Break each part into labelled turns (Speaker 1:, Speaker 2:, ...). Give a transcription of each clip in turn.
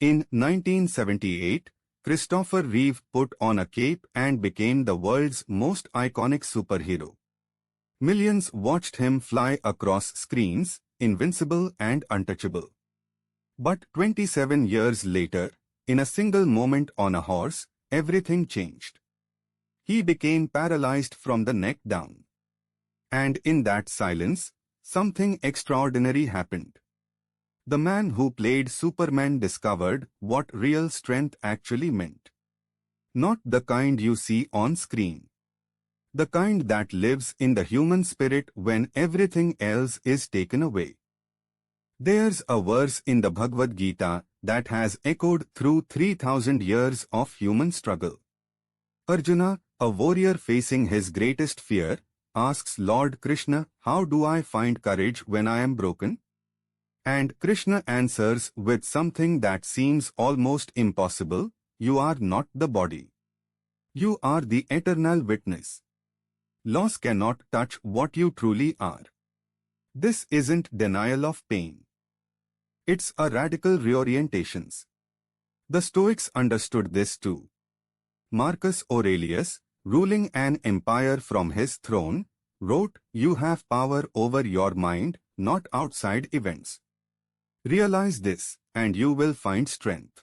Speaker 1: In 1978, Christopher Reeve put on a cape and became the world's most iconic superhero. Millions watched him fly across screens, invincible and untouchable. But 27 years later, in a single moment on a horse, everything changed. He became paralyzed from the neck down. And in that silence, something extraordinary happened. The man who played Superman discovered what real strength actually meant. Not the kind you see on screen. The kind that lives in the human spirit when everything else is taken away. There's a verse in the Bhagavad Gita that has echoed through 3,000 years of human struggle. Arjuna, a warrior facing his greatest fear, asks Lord Krishna, "How do I find courage when I am broken?" And Krishna answers with something that seems almost impossible, "You are not the body. You are the eternal witness. Loss cannot touch what you truly are." This isn't denial of pain. It's a radical reorientation. The Stoics understood this too. Marcus Aurelius, ruling an empire from his throne, wrote, "You have power over your mind, not outside events. Realize this, and you will find strength."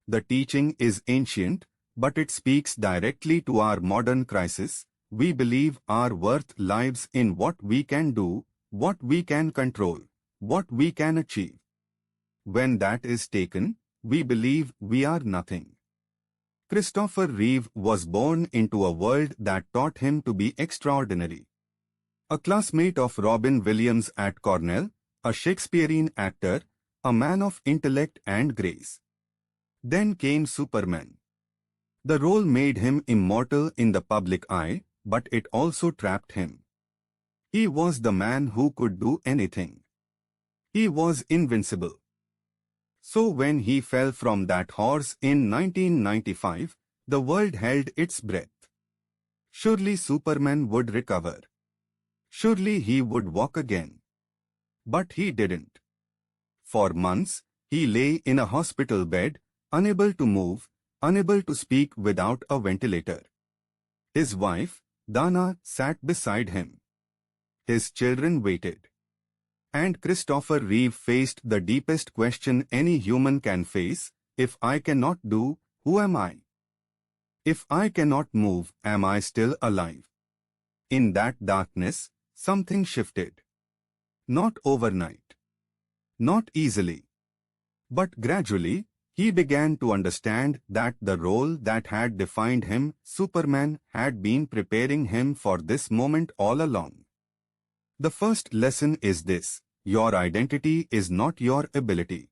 Speaker 1: The teaching is ancient, but it speaks directly to our modern crisis. We believe our worth lies in what we can do, what we can control, what we can achieve. When that is taken, we believe we are nothing. Christopher Reeve was born into a world that taught him to be extraordinary. A classmate of Robin Williams at Cornell, a Shakespearean actor, a man of intellect and grace. Then came Superman. The role made him immortal in the public eye, but it also trapped him. He was the man who could do anything. He was invincible. So when he fell from that horse in 1995, the world held its breath. Surely Superman would recover. Surely he would walk again. But he didn't. For months, he lay in a hospital bed, unable to move, unable to speak without a ventilator. His wife, Dana, sat beside him. His children waited. And Christopher Reeve faced the deepest question any human can face: if I cannot do, who am I? If I cannot move, am I still alive? In that darkness, something shifted. Not overnight. Not easily. But gradually, he began to understand that the role that had defined him, Superman, had been preparing him for this moment all along. The first lesson is this: your identity is not your ability.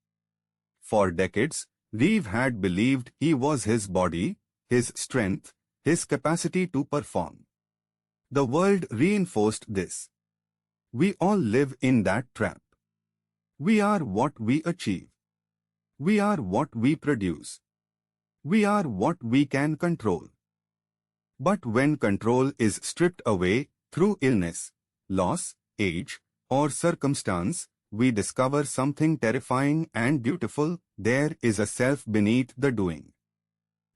Speaker 1: For decades, Reeve had believed he was his body, his strength, his capacity to perform. The world reinforced this. We all live in that trap. We are what we achieve. We are what we produce. We are what we can control. But when control is stripped away through illness, loss, age, or circumstance, we discover something terrifying and beautiful. There is a self beneath the doing.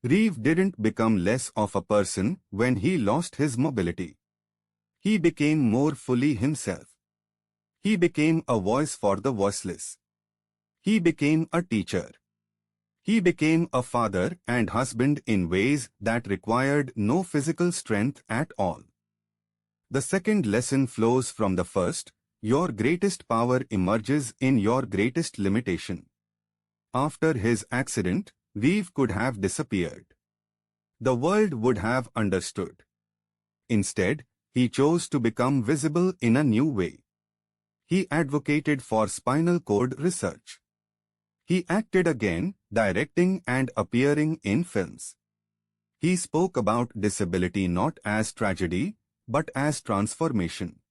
Speaker 1: Reeve didn't become less of a person when he lost his mobility. He became more fully himself. He became a voice for the voiceless. He became a teacher. He became a father and husband in ways that required no physical strength at all. The second lesson flows from the first: your greatest power emerges in your greatest limitation. After his accident, Reeve could have disappeared. The world would have understood. Instead, he chose to become visible in a new way. He advocated for spinal cord research. He acted again, directing and appearing in films. He spoke about disability not as tragedy, but as transformation.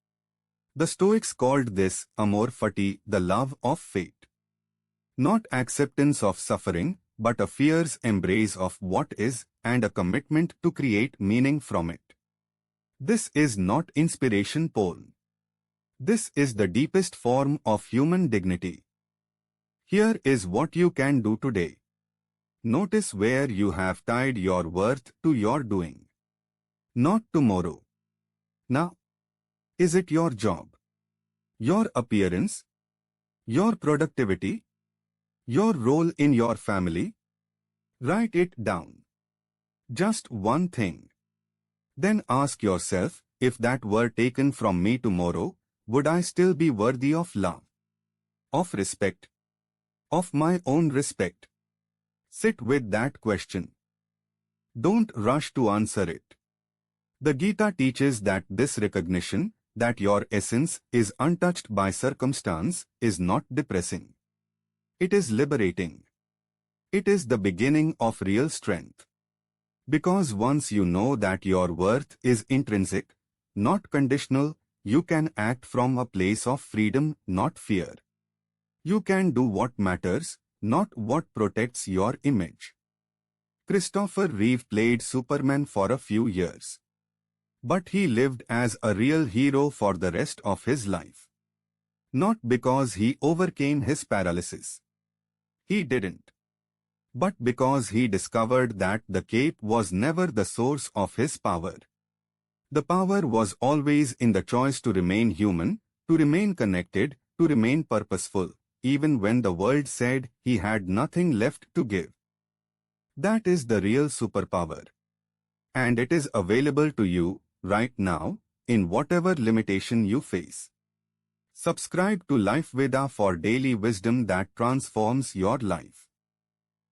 Speaker 1: The Stoics called this amor fati, the love of fate. Not acceptance of suffering, but a fierce embrace of what is and a commitment to create meaning from it. This is not inspiration porn. This is the deepest form of human dignity. Here is what you can do today. Notice where you have tied your worth to your doing. Not tomorrow. Now. Is it your job? Your appearance? Your productivity? Your role in your family? Write it down. Just one thing. Then ask yourself, if that were taken from me tomorrow, would I still be worthy of love? Of respect? Of my own respect? Sit with that question. Don't rush to answer it. The Gita teaches that this recognition, that your essence is untouched by circumstance, is not depressing. It is liberating. It is the beginning of real strength. Because once you know that your worth is intrinsic, not conditional, you can act from a place of freedom, not fear. You can do what matters, not what protects your image. Christopher Reeve played Superman for a few years. But he lived as a real hero for the rest of his life. Not because he overcame his paralysis. He didn't. But because he discovered that the cape was never the source of his power. The power was always in the choice to remain human, to remain connected, to remain purposeful, even when the world said he had nothing left to give. That is the real superpower. And it is available to you, right now, in whatever limitation you face. Subscribe to LifeVeda for daily wisdom that transforms your life.